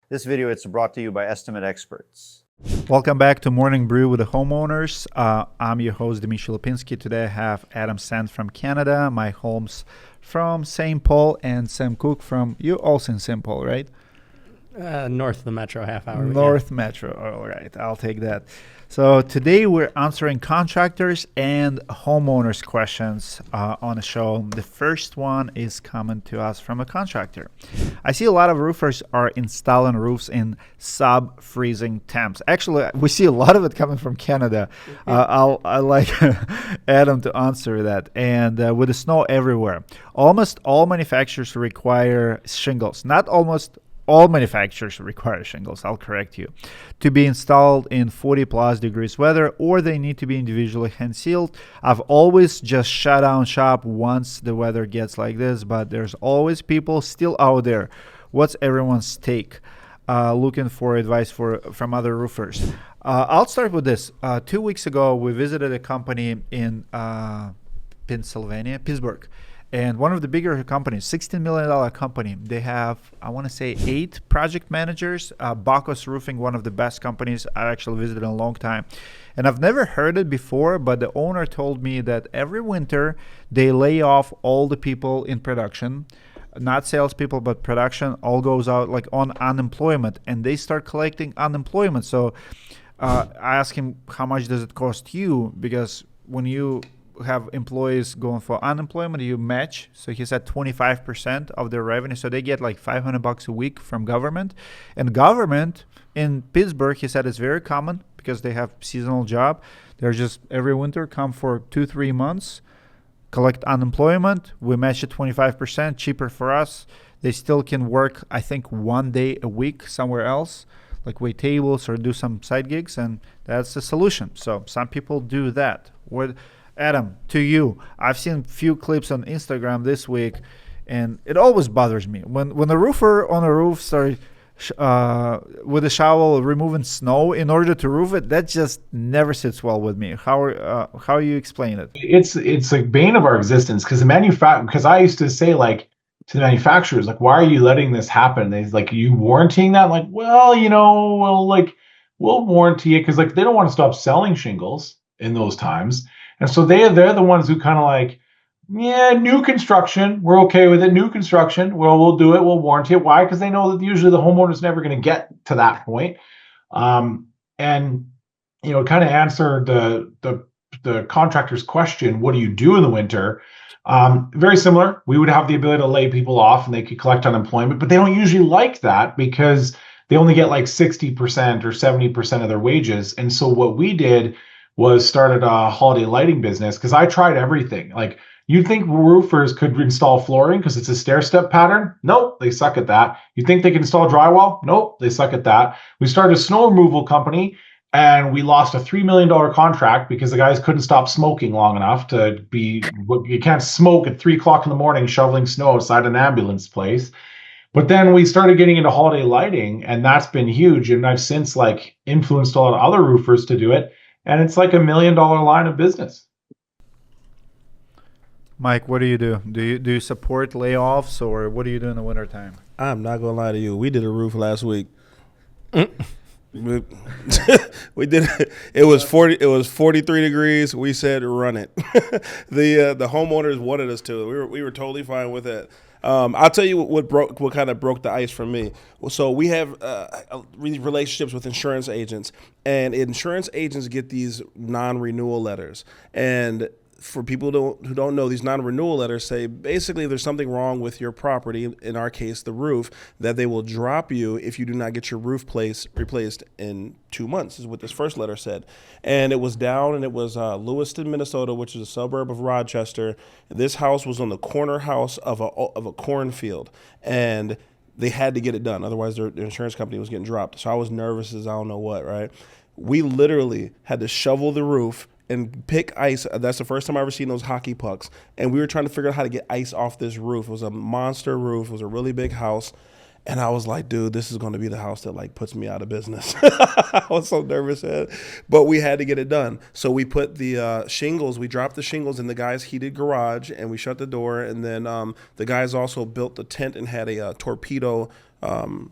This video is brought to you by Estimate Experts. Welcome back to Morning Brew with the Homeowners. I'm your host, Dmitri. Today I have Adam Sand from Canada, Mike Holmes from St. Paul, and Sam Cook from, you also in St. Paul, right? North of the metro, half hour. North Metro. All right, I'll take that. So today we're answering contractors and homeowners questions on the show. The first one is coming to us from a contractor. I see a lot of roofers are installing roofs in sub-freezing temps. Actually, we see a lot of it coming from Canada. I like Adam to answer that. And with the snow everywhere, almost all manufacturers require shingles. Not almost all manufacturers require shingles, I'll correct you, to be installed in 40 plus degrees weather, or they need to be individually hand sealed. I've always just shut down shop once the weather gets like this, but there's always people still out there. What's everyone's take? Looking for advice from other roofers. I'll start with this. 2 weeks ago, we visited a company in Pennsylvania, Pittsburgh. And one of the bigger companies, $16 million company, they have, I want to say, 8 project managers. Bacchus Roofing, one of the best companies I actually visited in a long time. And I've never heard it before, but the owner told me that every winter they lay off all the people in production, not salespeople, but production, all goes out like on unemployment, and they start collecting unemployment. So I asked him, how much does it cost you? Because when you have employees going for unemployment, you match. So he said 25% of their revenue. So they get like $500 a week from government. And government in Pittsburgh, he said, it's very common because they have seasonal job. They're just every winter come for 2-3 months, collect unemployment. We match it 25%, cheaper for us. They still can work, I think, 1 day a week somewhere else, like wait tables or do some side gigs. And that's the solution. So some people do that. Adam, to you, I've seen few clips on Instagram this week, and it always bothers me when a roofer on a roof starts with a shovel removing snow in order to roof it. That just never sits well with me. How you explain it? It's like bane of our existence because because I used to say like to the manufacturers, like, why are you letting this happen? They like, you warranting that? Like, well, we'll warranty it because like they don't want to stop selling shingles in those times. And so they're the ones who kind of like, yeah, new construction, we're okay with it. New construction, well, we'll do it. We'll warranty it. Why? Because they know that usually the homeowner's never going to get to that point. And kind of answer the contractor's question, what do you do in the winter? Very similar. We would have the ability to lay people off and they could collect unemployment, but they don't usually like that because they only get like 60% or 70% of their wages. And so what we did was started a holiday lighting business because I tried everything. Like, you'd think roofers could install flooring because it's a stair-step pattern. Nope, they suck at that. You think they can install drywall? Nope, they suck at that. We started a snow removal company and we lost a $3 million contract because the guys couldn't stop smoking long enough to be, you can't smoke at 3 o'clock in the morning shoveling snow outside an ambulance place. But then we started getting into holiday lighting and that's been huge. And I've since like influenced a lot of other roofers to do it. And it's like $1 million line of business. Mike, what do you do? Do you support layoffs, or what do you do in the wintertime? I'm not gonna lie to you. We did a roof last week. we did it. It was 43 degrees. We said run it. The homeowners wanted us to. We were totally fine with it. I'll tell you what kind of broke the ice for me. So we have relationships with insurance agents, and insurance agents get these non-renewal letters. And for people who don't know, these non-renewal letters say basically if there's something wrong with your property, in our case the roof, that they will drop you if you do not get your roof replaced in 2 months, is what this first letter said. And it was down, and it was Lewiston, Minnesota, which is a suburb of Rochester. This house was on the corner house of a cornfield, and they had to get it done. Otherwise, their insurance company was getting dropped. So I was nervous as I don't know what, right? We literally had to shovel the roof and pick ice. That's the first time I ever seen those hockey pucks. And we were trying to figure out how to get ice off this roof. It was a monster roof. It was a really big house. And I was like, dude, this is going to be the house that like puts me out of business. I was so nervous, but we had to get it done. So we put the shingles, we dropped the shingles in the guy's heated garage, and we shut the door. And then the guys also built the tent and had a torpedo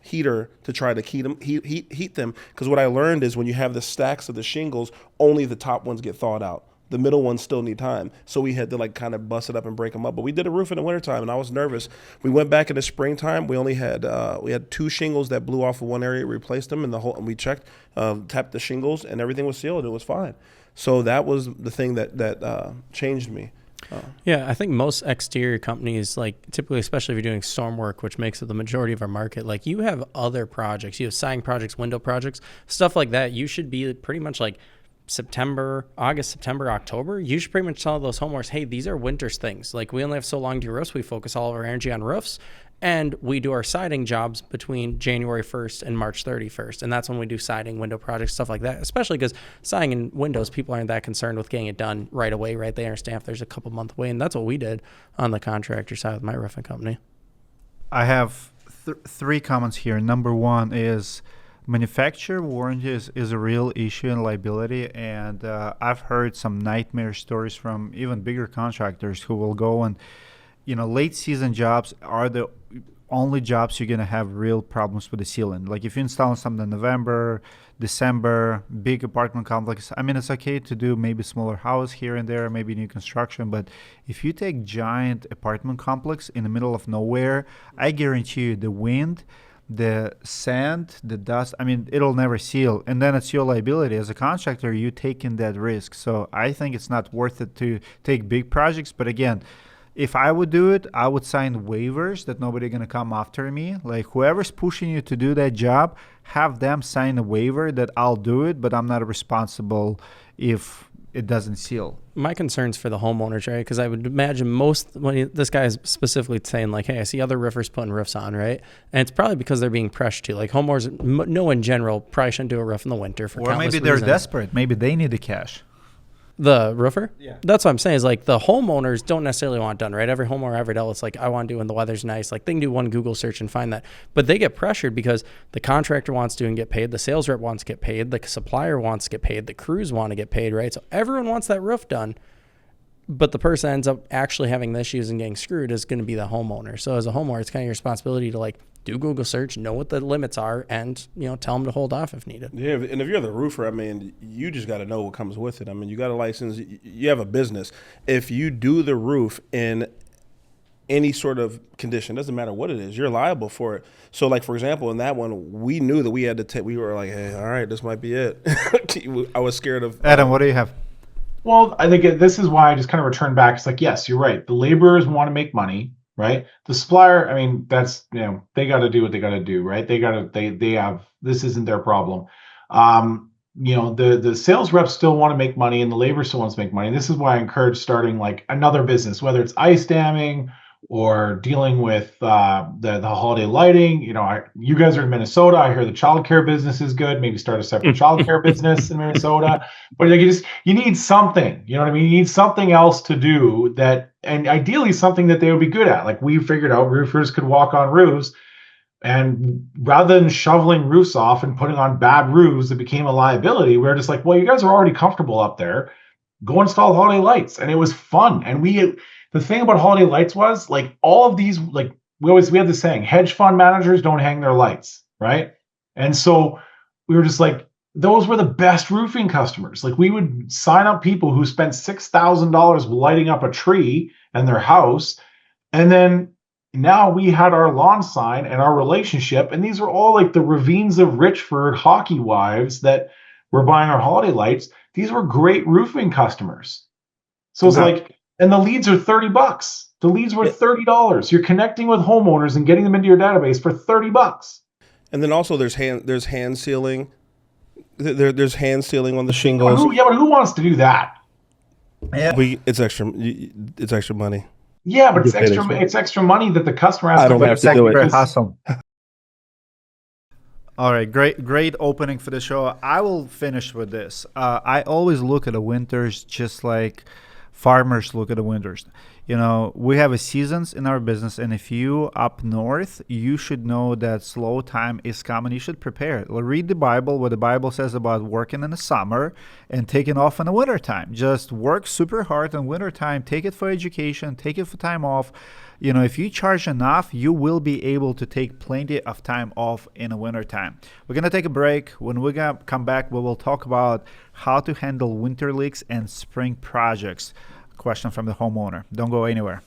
heater to try to heat them. Because what I learned is when you have the stacks of the shingles, only the top ones get thawed out. The middle ones still need time. So we had to like kind of bust it up and break them up. But we did a roof in the wintertime, and I was nervous. We went back in the springtime. We only had we had 2 shingles that blew off of one area. We replaced them, and we checked, tapped the shingles, and everything was sealed. It was fine. So that was the thing that changed me. Yeah, I think most exterior companies, like typically, especially if you're doing storm work, which makes up the majority of our market, like you have other projects, you have siding projects, window projects, stuff like that. You should be pretty much like August, September, October, you should pretty much tell those homeowners, hey, these are winter's things. Like we only have so long to do roofs. We focus all of our energy on roofs, and we do our siding jobs between January 1st and March 31st. And that's when we do siding, window projects, stuff like that, especially because siding and windows, people aren't that concerned with getting it done right away, right? They understand if there's a couple month wait. And that's what we did on the contractor side with my roofing company. I have 3 comments here. Number 1 is manufacturer warranty is a real issue in liability, and I've heard some nightmare stories from even bigger contractors who will go and, late season jobs are the only jobs you're going to have real problems with the ceiling. Like if you install something in November, December, big apartment complex, I mean, it's okay to do maybe smaller house here and there, maybe new construction, but if you take giant apartment complex in the middle of nowhere, I guarantee you the wind, the sand, the dust, I mean, it'll never seal. And then it's your liability. As a contractor, you're taking that risk. So I think it's not worth it to take big projects. But again, if I would do it, I would sign waivers that nobody going to come after me. Like whoever's pushing you to do that job, have them sign a waiver that I'll do it, but I'm not responsible if it doesn't seal. My concern's for the homeowners, right? Because I would imagine this guy is specifically saying like, hey, I see other roofers putting roofs on, right? And it's probably because they're being pressured to. Like homeowners know in general probably shouldn't do a roof in the winter for Or maybe countless they're reasons. desperate. Maybe they need the cash. The roofer? Yeah. That's what I'm saying is like the homeowners don't necessarily want it done, right? Every homeowner I've ever dealt with, it's like, I want to do when the weather's nice. Like they can do one Google search and find that. But they get pressured because the contractor wants to and get paid. The sales rep wants to get paid. The supplier wants to get paid. The crews want to get paid, right? So everyone wants that roof done. But the person ends up actually having the issues and getting screwed is going to be the homeowner. So as a homeowner, it's kind of your responsibility to like do Google search, know what the limits are, and tell them to hold off if needed. Yeah, and if you're the roofer, I mean, you just got to know what comes with it. I mean, you got a license, you have a business. If you do the roof in any sort of condition, doesn't matter what it is, you're liable for it. So, like for example, in that one, we knew that we had to take. We were like, hey, all right, this might be it. I was scared of. Adam, what do you have? Well, I think this is why I just kind of return back. It's like, yes, you're right. The laborers want to make money, right? The supplier, I mean, that's, they got to do what they got to do, right? They have, this isn't their problem. The sales reps still want to make money and the labor still wants to make money. And this is why I encourage starting like another business, whether it's ice damming or dealing with the holiday lighting. You guys are in Minnesota. I hear the childcare business is good. Maybe start a separate childcare business in Minnesota. But like you need something. You know what I mean? You need something else to do that, and ideally something that they would be good at. Like we figured out roofers could walk on roofs, and rather than shoveling roofs off and putting on bad roofs that became a liability, we're just like, well, you guys are already comfortable up there. Go install holiday lights, and it was fun. And the thing about holiday lights was like all of these, like we had this saying, hedge fund managers don't hang their lights, right? And so we were just like, those were the best roofing customers. Like we would sign up people who spent $6,000 lighting up a tree in their house. And then now we had our lawn sign and our relationship. And these were all like the Ravines of Richford hockey wives that were buying our holiday lights. These were great roofing customers. So it's like, and the leads are $30. The leads were $30. You're connecting with homeowners and getting them into your database for $30. And then also there's hand sealing. There's hand sealing on the shingles. But who wants to do that? Yeah. It's extra money. Yeah, but it's extra money that the customer has I to don't have to do it. Awesome. All right, great opening for the show. I will finish with this. I always look at the winters just like farmers look at the winters. We have a seasons in our business, and if you up north, you should know that slow time is coming. You should prepare. Read the Bible, what the Bible says about working in the summer and taking off in the wintertime. Just work super hard in wintertime, take it for education, take it for time off. If you charge enough, you will be able to take plenty of time off in the wintertime. We're going to take a break. When we come back, we will talk about how to handle winter leaks and spring projects. Question from the homeowner. Don't go anywhere.